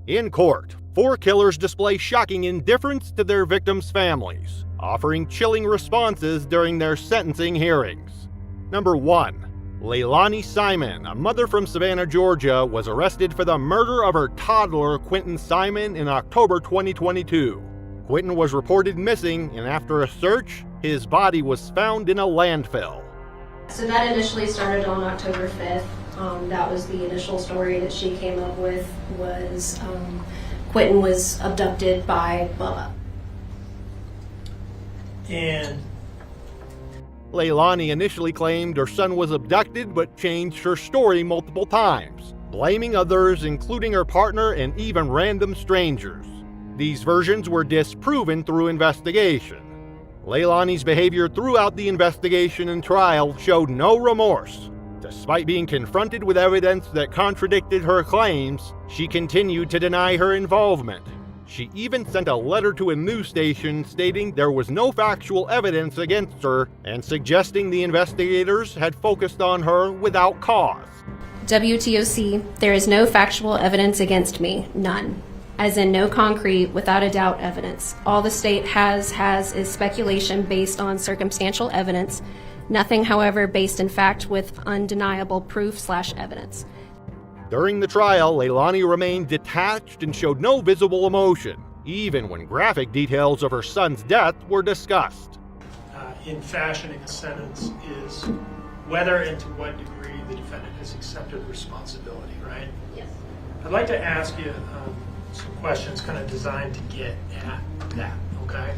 In court, 4 killers display shocking indifference to their victims' families, offering chilling responses during their sentencing hearings. Number 1. Leilani Simon, a mother from Savannah, Georgia, was arrested for the murder of her toddler Quentin Simon in October 2022. Quentin was reported missing, and after a search, his body was found in a landfill. So that initially started on October 5th. That was the initial story that she came up with, was Quentin was abducted by Bubba. And Leilani initially claimed her son was abducted but changed her story multiple times, blaming others including her partner and even random strangers. These versions were disproven through investigation. Leilani's behavior throughout the investigation and trial showed no remorse. Despite being confronted with evidence that contradicted her claims, she continued to deny her involvement. She even sent a letter to a news station stating there was no factual evidence against her and suggesting the investigators had focused on her without cause. WTOC, there is no factual evidence against me, none. As in no concrete, without a doubt evidence. All the state has is speculation based on circumstantial evidence. Nothing, however, based in fact with undeniable proof/evidence. During the trial, Leilani remained detached and showed no visible emotion, even when graphic details of her son's death were discussed. in fashioning a sentence is whether and to what degree the defendant has accepted responsibility, right? Yes. I'd like to ask you some questions kind of designed to get at that, okay?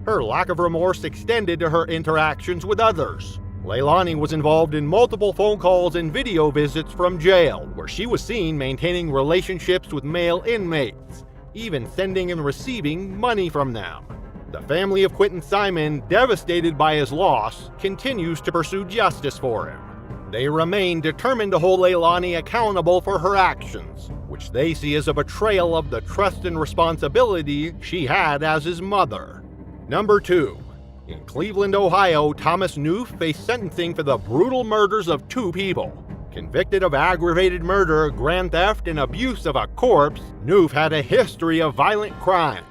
Her lack of remorse extended to her interactions with others. Leilani was involved in multiple phone calls and video visits from jail, where she was seen maintaining relationships with male inmates, even sending and receiving money from them. The family of Quentin Simon, devastated by his loss, continues to pursue justice for him. They remain determined to hold Leilani accountable for her actions, which they see as a betrayal of the trust and responsibility she had as his mother. Number 2. In Cleveland, Ohio, Thomas Noof faced sentencing for the brutal murders of 2 people. Convicted of aggravated murder, grand theft, and abuse of a corpse, Noof had a history of violent crimes.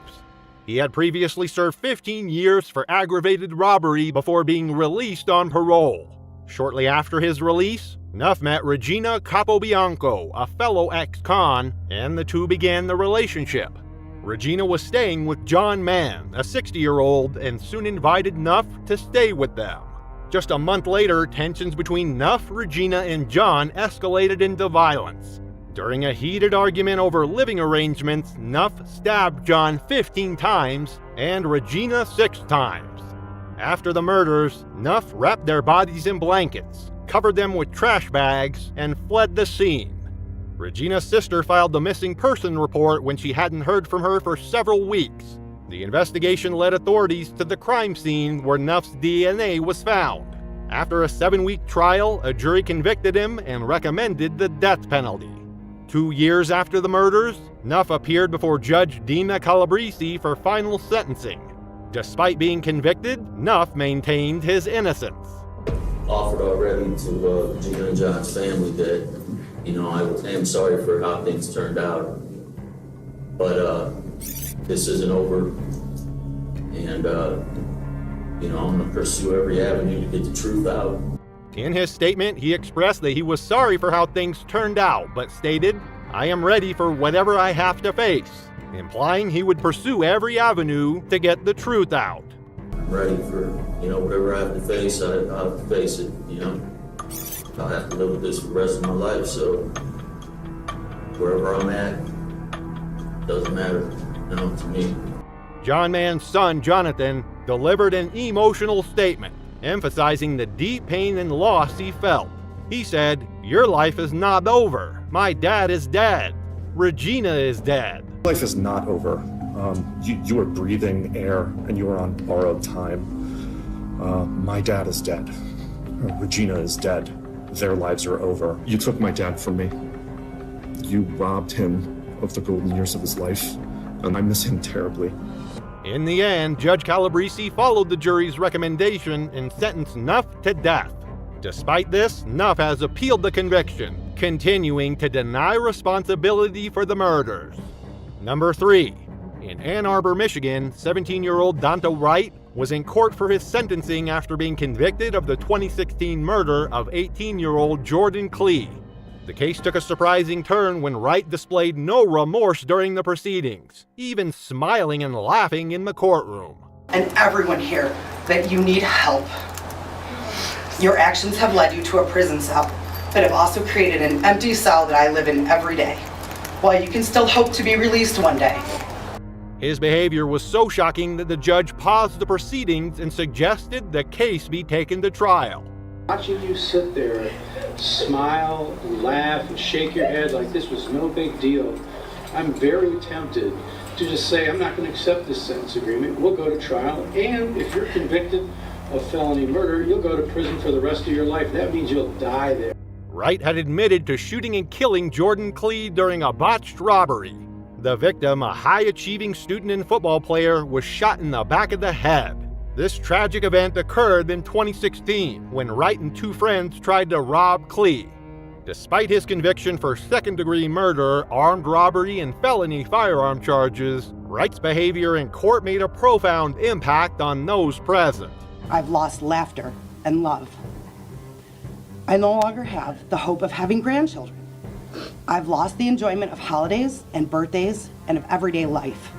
He had previously served 15 years for aggravated robbery before being released on parole. Shortly after his release, Noof met Regina Capobianco, a fellow ex-con, and the two began the relationship. Regina was staying with John Mann, a 60-year-old, and soon invited Noof to stay with them. Just a month later, tensions between Noof, Regina, and John escalated into violence. During a heated argument over living arrangements, Noof stabbed John 15 times and Regina 6 times. After the murders, Noof wrapped their bodies in blankets, covered them with trash bags, and fled the scene. Regina's sister filed the missing person report when she hadn't heard from her for several weeks. The investigation led authorities to the crime scene where Noof's DNA was found. After a 7-week trial, a jury convicted him and recommended the death penalty. 2 years after the murders, Noof appeared before Judge Dina Calabrese for final sentencing. Despite being convicted, Noof maintained his innocence. Offered already to Regina and John's family that, I am sorry for how things turned out, but this isn't over, and I'm going to pursue every avenue to get the truth out. In his statement, he expressed that he was sorry for how things turned out, but stated, "I am ready for whatever I have to face," implying he would pursue every avenue to get the truth out. I'm ready for, whatever I have to face, I'll have to face it, I'll have to live with this for the rest of my life, so wherever I'm at, doesn't matter, to me. John Mann's son, Jonathan, delivered an emotional statement, emphasizing the deep pain and loss he felt. He said, "Your life is not over. My dad is dead. Regina is dead." Life is not over. You are breathing air and you are on borrowed time. My dad is dead. Regina is dead. Their lives are over. You took my dad from me. You robbed him of the golden years of his life, and I miss him terribly. In the end, Judge Calabrese followed the jury's recommendation and sentenced Noof to death. Despite this, Noof has appealed the conviction, continuing to deny responsibility for the murders. Number 3. In Ann Arbor, Michigan, 17-year-old Donta Wright was in court for his sentencing after being convicted of the 2016 murder of 18-year-old Jordan Klee. The case took a surprising turn when Wright displayed no remorse during the proceedings, even smiling and laughing in the courtroom. And everyone here, that you need help. Your actions have led you to a prison cell, but have also created an empty cell that I live in every day, while you can still hope to be released one day. His behavior was so shocking that the judge paused the proceedings and suggested the case be taken to trial. Watching you sit there, smile, laugh, and shake your head like this was no big deal, I'm very tempted to just say, I'm not going to accept this sentence agreement. We'll go to trial, and if you're convicted of felony murder, you'll go to prison for the rest of your life. That means you'll die there. Wright had admitted to shooting and killing Jordan Klee during a botched robbery. The victim, a high-achieving student and football player, was shot in the back of the head. This tragic event occurred in 2016 when Wright and 2 friends tried to rob Klee. Despite his conviction for second-degree murder, armed robbery, and felony firearm charges, Wright's behavior in court made a profound impact on those present. I've lost laughter and love. I no longer have the hope of having grandchildren. I've lost the enjoyment of holidays and birthdays and of everyday life.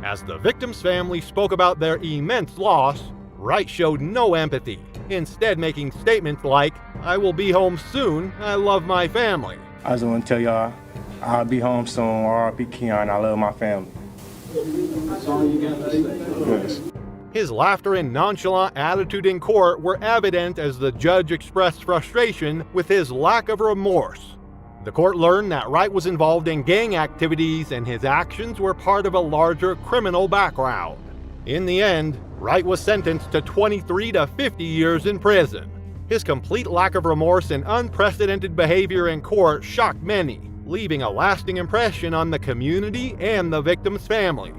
As the victim's family spoke about their immense loss, Wright showed no empathy, instead making statements like, "I will be home soon, I love my family." I just want to tell y'all, I'll be home soon, R.I.P. Keon, I love my family. That's all you got to say. Yes. His laughter and nonchalant attitude in court were evident as the judge expressed frustration with his lack of remorse. The court learned that Wright was involved in gang activities and his actions were part of a larger criminal background. In the end, Wright was sentenced to 23 to 50 years in prison. His complete lack of remorse and unprecedented behavior in court shocked many, leaving a lasting impression on the community and the victim's family.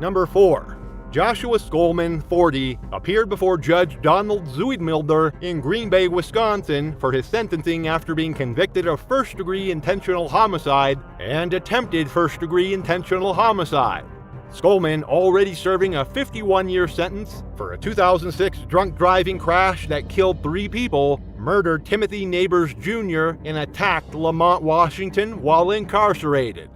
Number 4. Joshua Skolman, 40, appeared before Judge Donald Zuidmulder in Green Bay, Wisconsin for his sentencing after being convicted of first-degree intentional homicide and attempted first-degree intentional homicide. Skolman, already serving a 51-year sentence for a 2006 drunk driving crash that killed 3 people, murdered Timothy Neighbors Jr. and attacked Lamont, Washington while incarcerated.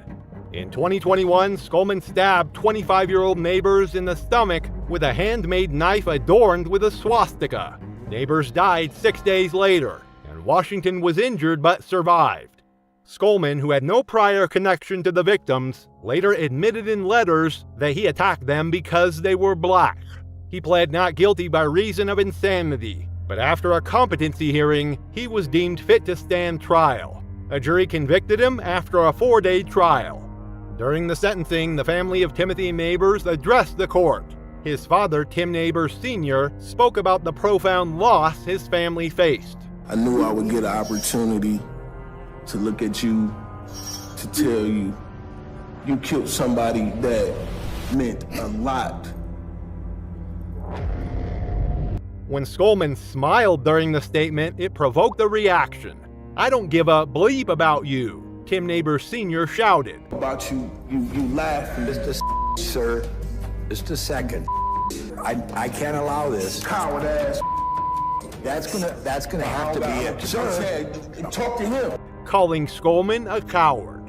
In 2021, Skolman stabbed 25-year-old Neighbors in the stomach with a handmade knife adorned with a swastika. Neighbors died 6 days later, and Washington was injured but survived. Skolman, who had no prior connection to the victims, later admitted in letters that he attacked them because they were black. He pled not guilty by reason of insanity, but after a competency hearing, he was deemed fit to stand trial. A jury convicted him after a 4-day trial. During the sentencing, the family of Timothy Neighbors addressed the court. His father, Tim Neighbors Sr., spoke about the profound loss his family faced. I knew I would get an opportunity to look at you, to tell you, you killed somebody that meant a lot. When Skolman smiled during the statement, it provoked a reaction. "I don't give a bleep about you," Tim Neighbors Sr. shouted. About you laugh. Mr. Sir, just a second. I can't allow this. Coward ass. That's gonna have to be it. Sir, talk to him. Calling Skolman a coward.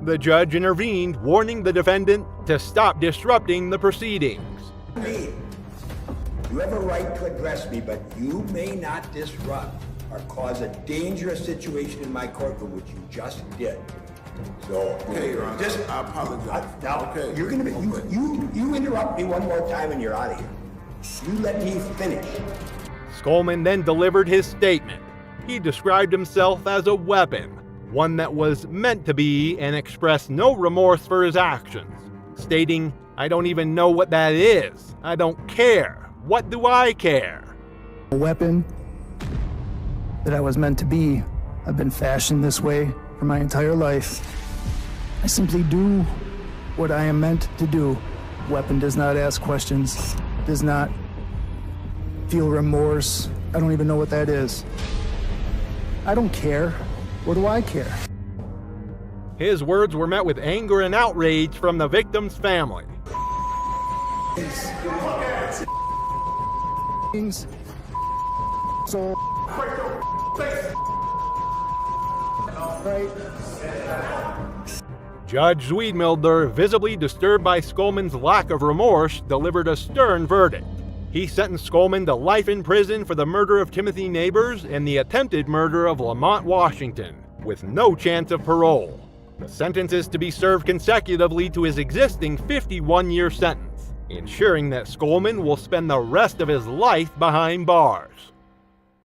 The judge intervened, warning the defendant to stop disrupting the proceedings. Me. You have a right to address me, but you may not disrupt or cause a dangerous situation in my courtroom, which you just did. So, Okay, Your Honor, I apologize. Now, Okay. you're gonna be, you interrupt me one more time and you're out of here. You let me finish. Skolman then delivered his statement. He described himself as a weapon, one that was meant to be and expressed no remorse for his actions, stating, "I don't even know what that is. I don't care. What do I care?" A weapon that I was meant to be. I've been fashioned this way for my entire life. I simply do what I am meant to do. Weapon does not ask questions, does not feel remorse. I don't even know what that is. I don't care. What do I care? His words were met with anger and outrage from the victim's family. So, Judge Zwiedmilder, visibly disturbed by Skolman's lack of remorse, delivered a stern verdict. He sentenced Skolman to life in prison for the murder of Timothy Neighbors and the attempted murder of Lamont Washington, with no chance of parole. The sentence is to be served consecutively to his existing 51-year sentence, ensuring that Skolman will spend the rest of his life behind bars.